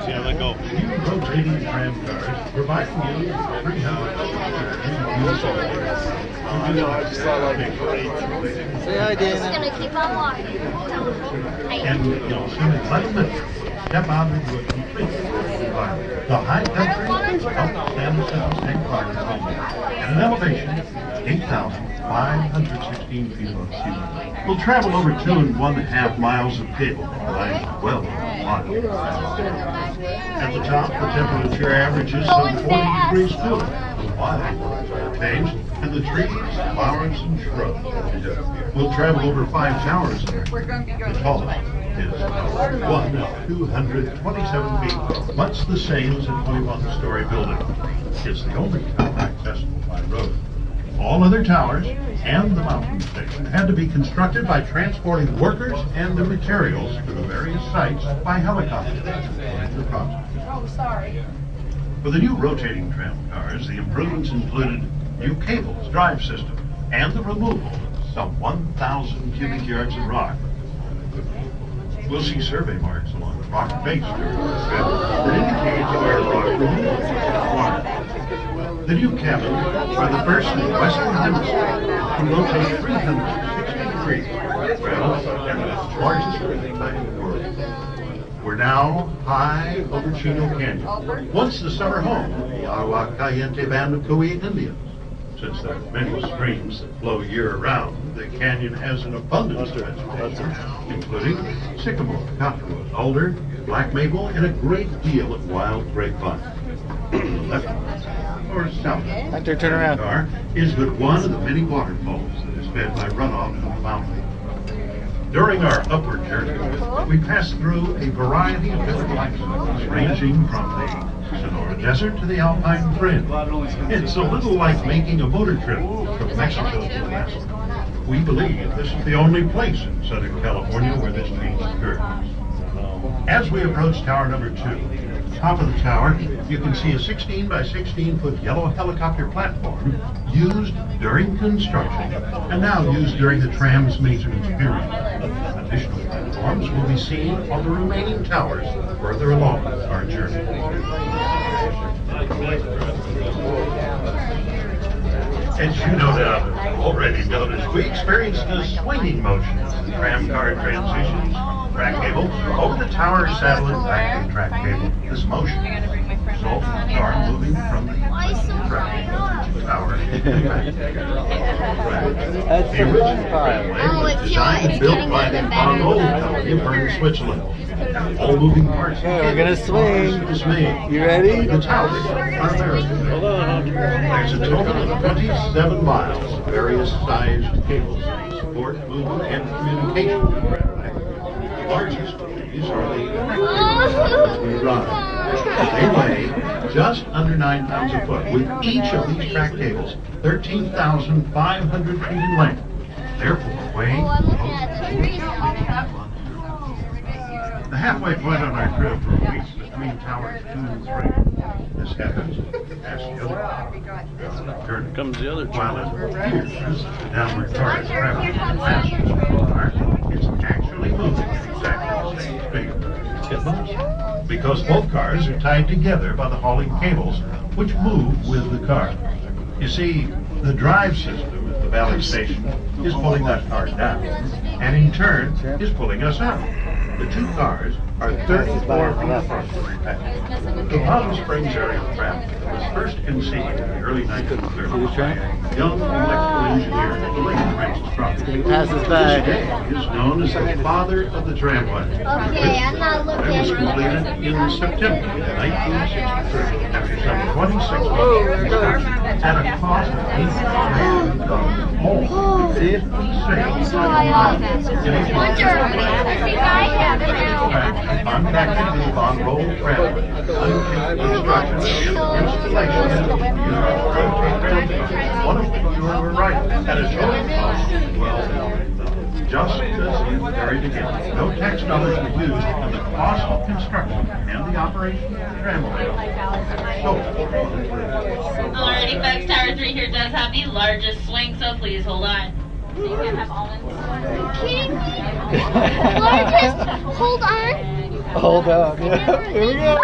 See how that go. Rotating tram cars, providing you with free house. I know, I just thought that'd be great. Say hi, Dana. Just gonna keep on walking. And you'll see the climate step out into a complete environment. The high country outstands the state park at an elevation of 8,516 feet above sea level. We'll travel over 2½ miles of cable, lying well over a mile. At the top, the temperature averages some 40 degrees cooler. The wild changed, and the trees, flowers, and shrubs. We'll travel over 5 towers there. The tallest is one of 227 feet, much the same as a 21-story building. It's the only tower accessible by road. All other towers and the mountain station had to be constructed by transporting workers and the materials to the various sites by helicopter. For the new rotating tram cars, the improvements included new cables, drive system, and the removal of some 1,000 cubic yards of rock. We'll see survey marks along the rock face during the trip that indicates where rock removal is required. The new cabin are the first in the Western Hemisphere to rotate 360 degrees, travel and the largest type in the world. We're now high over Chino Canyon, once the summer home of the Agua Caliente band of Coe Indians. Since there are many streams that flow year-round, the canyon has an abundance of vegetation, including sycamore, cottonwood, alder, black maple, and a great deal of wild grapevine. Left or south Hunter, turn around. car is but one of the many waterfalls that is fed by runoff from the mountain. During our upward journey, we passed through a variety of different lifestyles, ranging from the Sonora Desert to the Alpine Fringe. It's a little like making a motor trip from Mexico to Alaska. We believe this is the only place in Southern California where this change occurs. As we approach tower number 2, top of the tower, you can see a 16 by 16 foot yellow helicopter platform used during construction and now used during the tram's maintenance period. Additional platforms will be seen on the remaining towers further along our journey. As you no doubt have already noticed, we experienced a swinging motion as the tram car transitions track cable over the tower saddle and back to the track cable. This motion results in the car moving from the track to the tower. The original tramway was designed and built by the Von Old Company of Bern, Switzerland. All moving parts. Okay, we're gonna swing. You ready? The towers are American. There's a total of 27 miles of various sized cables that support movement and communication. The largest of these are the that we run. They weigh just under 9 pounds a foot, with each of these track cables 13,500 feet in length. Therefore, weighing the halfway point on our trip reached between towers 2 and 3. This happens as the other turn. Comes the other While it appears the downward car is traveling faster than the car, it's actually moving at exactly the same speed. It moves because both cars are tied together by the hauling cables, which move with the car. You see, the drive system at the valley station is pulling that car down, and in turn is pulling us up. The 2 cars are 34 feet apart. The Palm Springs area of tram was first conceived in the early 1930s by a young electrical engineer at the late Francis Crosby. Pass us This by. day is known as the father of the tramway. Okay, I'm not It was looking. completed in September of 1963 after some 26 months of construction at a cost of $8 million. All See it? So high up. Wonder, I think I have it now. Contacted the Von Roll Tram, unpaid construction, installation, one of which you were right, at a total cost of $12 million. Just as in the very beginning, no tax dollars were used, and the cost of construction and the operation of the tramway Alrighty folks, Tower 3 here does have the largest swing, so please hold on. You can have almonds. Kidding me? Largest? Hold on. Hold on. Yeah. Here we go.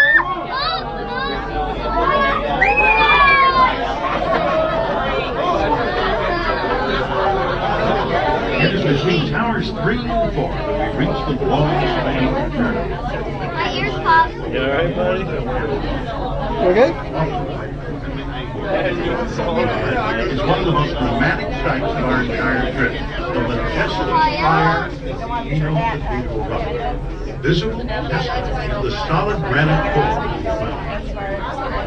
It is between towers 3 and 4 that we reach the glorious main journey. My ears pop. You alright, buddy? We're good? It's one of the most dramatic sights of our entire trip. The majestic spire of the Cathedral Rock. Visible just the solid granite core.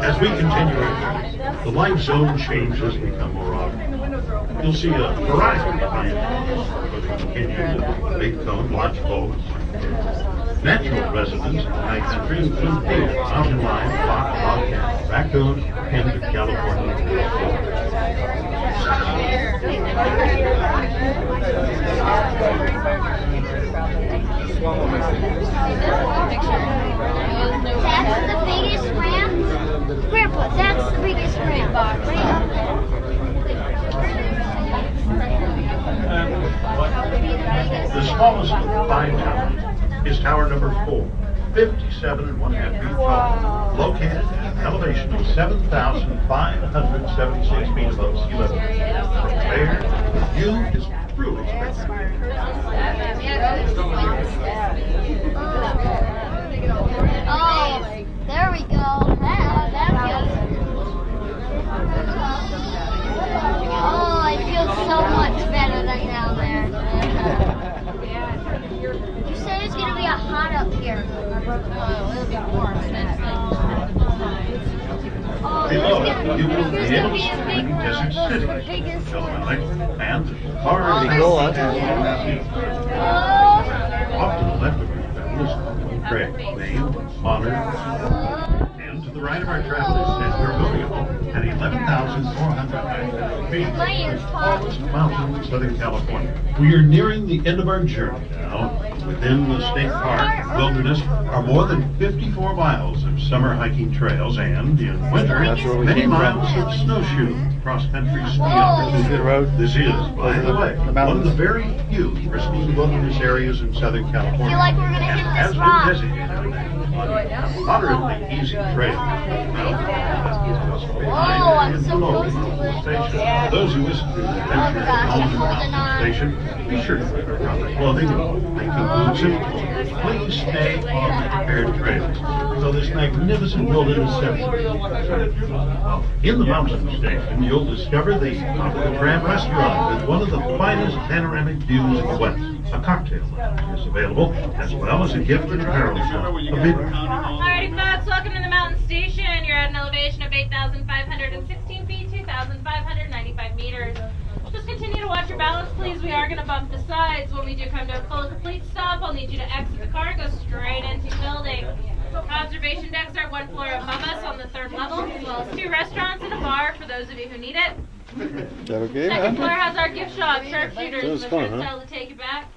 As we continue our journey, the life zone changes become more obvious. You'll see a variety of plants, including big cone lodgepole. Natural residents of the high country include deer, mountain lion, fox, bobcat, raccoon, and California. That's the biggest ramp? Grandpa, that's the biggest ramp. Right up there. The smallest of the 5 towers is tower number 4, 57.5 feet tall, located at an elevation of 7,576 feet above sea level. From there, the view is truly spectacular. Oh, there we go. That feels. Oh, it feels so much better than down there. You said it's gonna be a hot up here. Below it, you will be able to see desert cities, Philomelic, and already off to the left of you, is Greer, Maine, Bonner, and to the right of our travelers is Greer at 11,400 feet, the tallest mountain in Southern California. We are nearing the end of our journey now. Within the state park wilderness are more than 54 miles of summer hiking trails and, in winter, many miles of snowshoe cross-country ski opportunities. This is, by the way, one of the very few pristine wilderness areas in Southern California. I feel like we're gonna hit and has this been rock. designated a moderately easy trail. Whoa, I'm so close to it. For those who wish to adventure on the station, be sure to wear proper clothing and hiking boots, and please stay on the prepared trails. So this magnificent wilderness setting. In the mountain station, you'll discover the Tram restaurant with one of the finest panoramic views in the West. A cocktail lounge is available, as well as a gift and apparel shop. Alrighty folks, welcome to the mountain station. You're at an elevation of 8,516 feet, 2,595 meters. Just continue to watch your balance, please. We are going to bump the sides. When we do come to a full complete stop, I'll need you to exit the car and go straight into the building. Observation decks are 1 floor above us on the 3rd level, as well as 2 restaurants and a bar for those of you who need it. Is that okay? 2nd floor has our gift shop, sharpshooters, That was with fun, a huh? style to take it back.